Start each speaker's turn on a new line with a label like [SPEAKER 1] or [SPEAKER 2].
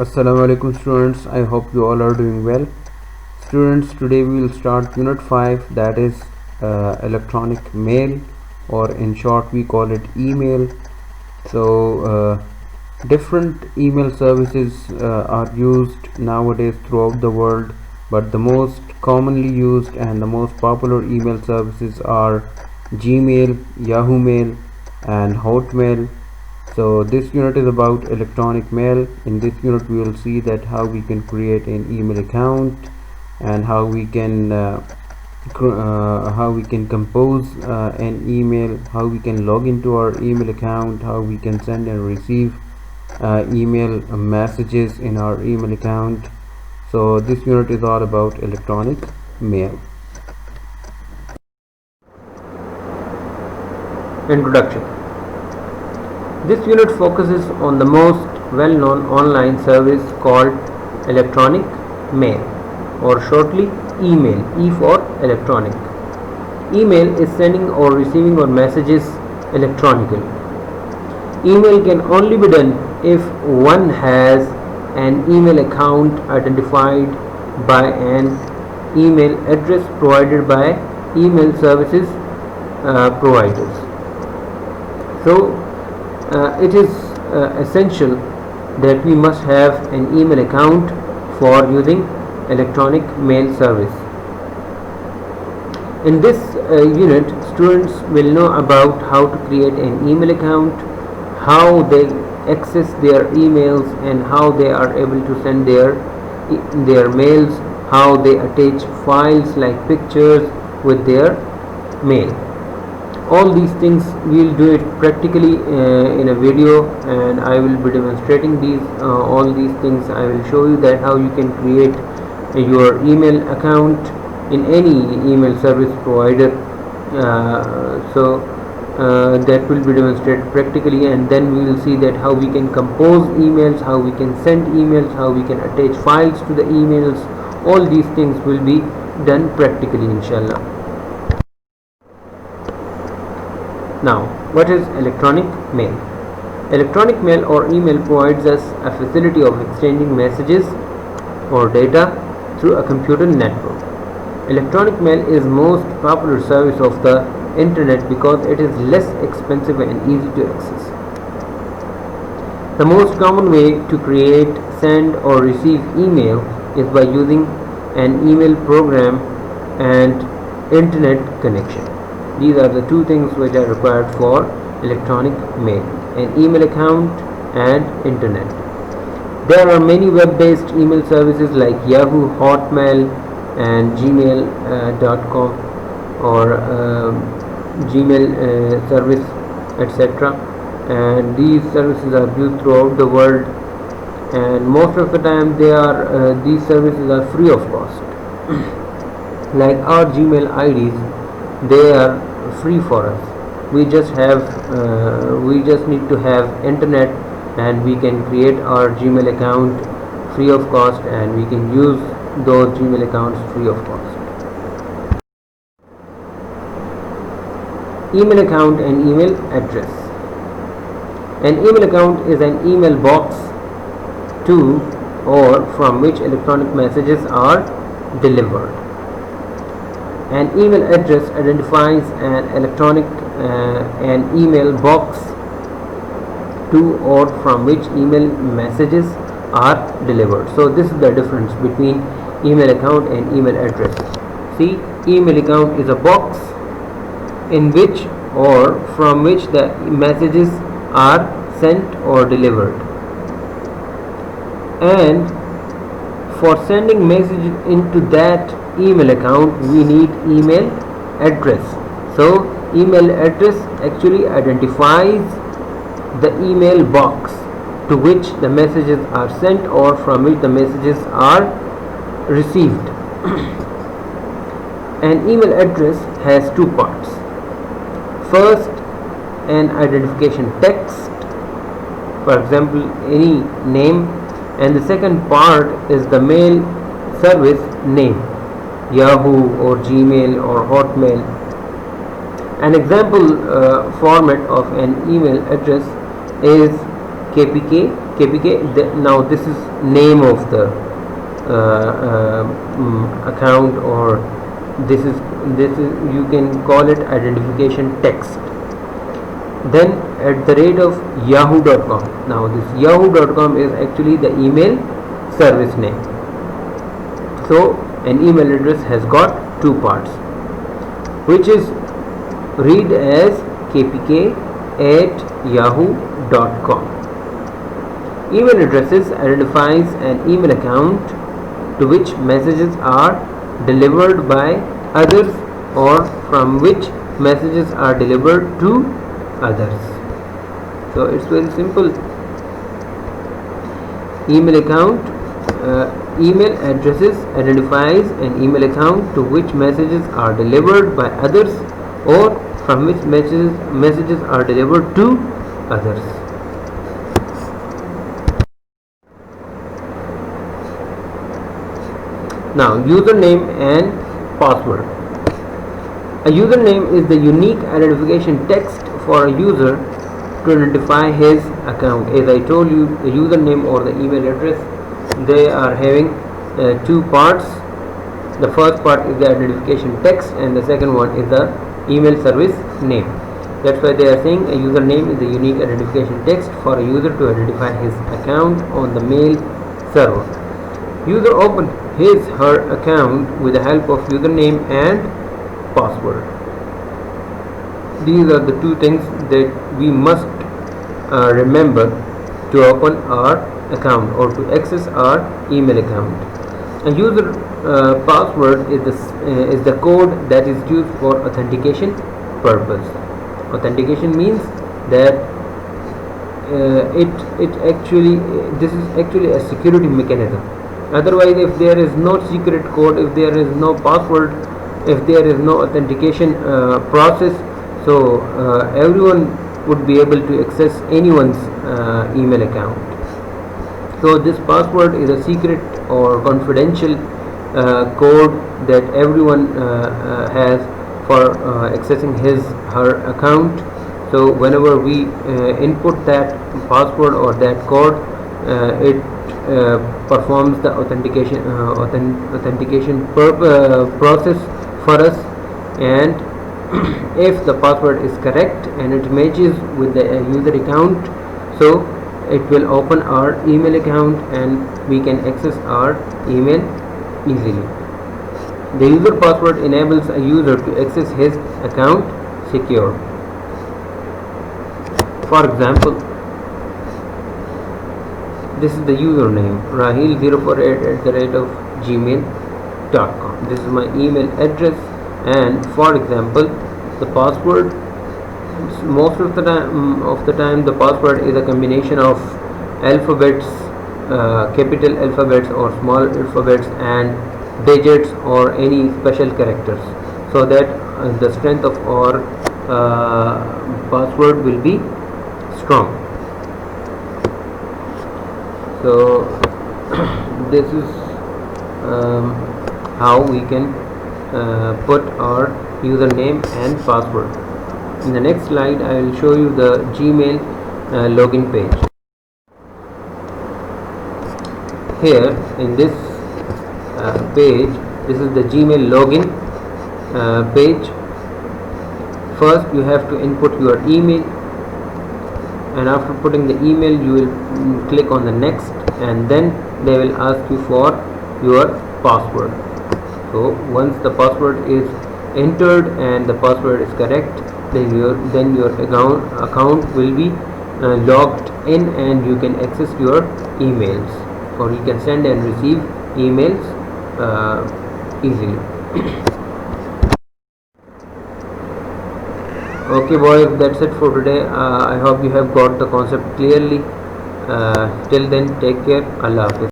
[SPEAKER 1] Assalamu alaikum students, I hope you all are doing well. Students, today we will start unit 5, that is electronic mail, or in short we call it email. So different email services are used nowadays throughout the world, but the most commonly used and the most popular email services are Gmail, Yahoo Mail and Hotmail. So this unit is about electronic mail. In this unit we will see that how we can create an email account and how we can compose an email, how we can log into our email account, how we can send and receive email messages in our email account. So this unit is all about electronic mail. Introduction. This unit focuses on the most well-known online service called electronic mail, or shortly email, E for electronic. Email is sending or receiving our messages electronically. Email can only be done if one has an email account identified by an email address provided by email services providers. So it is essential that we must have an email account for using electronic mail service. In this unit, students will know about how to create an email account, how they access their emails and how they are able to send their mails, how they attach files like pictures with their mail. All these things we will do it practically in a video, and I will be demonstrating these all these things. I will show you that how you can create your email account in any email service provider. That will be demonstrated practically, and then we will see that how we can compose emails, how we can send emails, how we can attach files to the emails. All these things will be done practically, inshallah. Now, what is electronic mail? Electronic mail or email provides us a facility of exchanging messages or data through a computer network. Electronic mail is most popular service of the internet because it is less expensive and easy to access. The most common way to create, send or receive email is by using an email program and internet connection. These are the two things which are required for electronic mail: an email account and internet. There are many web-based email services like Yahoo, Hotmail and gmail.com or Gmail service, etc. And these services are used throughout the world, and most of the time these services are free of cost. Like our Gmail IDs, they are free for us. We just need to have internet, and we can create our Gmail account free of cost, and we can use those Gmail accounts free of cost. Email account and email address. An email account is an email box to or from which electronic messages are delivered. An email address identifies an email box to or from which email messages are delivered. So this is the difference between email account and email address. See, email account is a box in which or from which the messages are sent or delivered, and for sending messages into that email account we need email address. So email address actually identifies the email box to which the messages are sent or from which the messages are received. An email address has two parts. First, an identification text, for example any name, and the second part is the mail service name, Yahoo or Gmail or Hotmail. An example format of an email address is KPK. Now this is name of the account, or this is you can call it identification text. Then @yahoo.com. Now this yahoo.com is actually the email service name. So an email address has got two parts, which is read as kpk@yahoo.com. Email addresses identifies an email account to which messages are delivered by others, or from which messages are delivered to others. So it's very simple. Email account, email addresses identifies an email account to which messages are delivered by others, or from which messages are delivered to others. Now, username and password. A username is the unique identification text for a user to identify his account. As I told you, the username or the email address, they are having two parts. The first part is the identification text, and the second one is the email service name. That's why they are saying a username is the unique identification text for a user to identify his account on the mail server. User opened his/her account with the help of username and password. These are the two things that we must remember to open our account or to access our email account. A user password is the code that is used for authentication purpose. Authentication means that this is actually a security mechanism. Otherwise, if there is no secret code, if there is no password, if there is no authentication process, so everyone would be able to access anyone's email account. So this password is a secret or confidential code that everyone has for accessing his/her account. So whenever we input that password or that code, it performs the authentication process for us, and if the password is correct and it matches with the user account, so it will open our email account and we can access our email easily. The user password enables a user to access his account secure. For example, this is the username rahil048@gmail.com. This is my email address, and for example, the password, most of the time the password is a combination of alphabets, capital alphabets or small alphabets, and digits or any special characters, so that the strength of our password will be strong. So this is how we can put our username and password. In the next slide, I will show you the Gmail login page. Here in this page, this is the Gmail login page. First you have to input your email, and after putting the email you will click on the next, and then they will ask you for your password. So once the password is entered and the password is correct, then your account will be logged in, and you can access your emails, or you can send and receive emails easily. Okay boys, that's it for today. I hope you have got the concept clearly. Till then, take care. Allah Hafiz.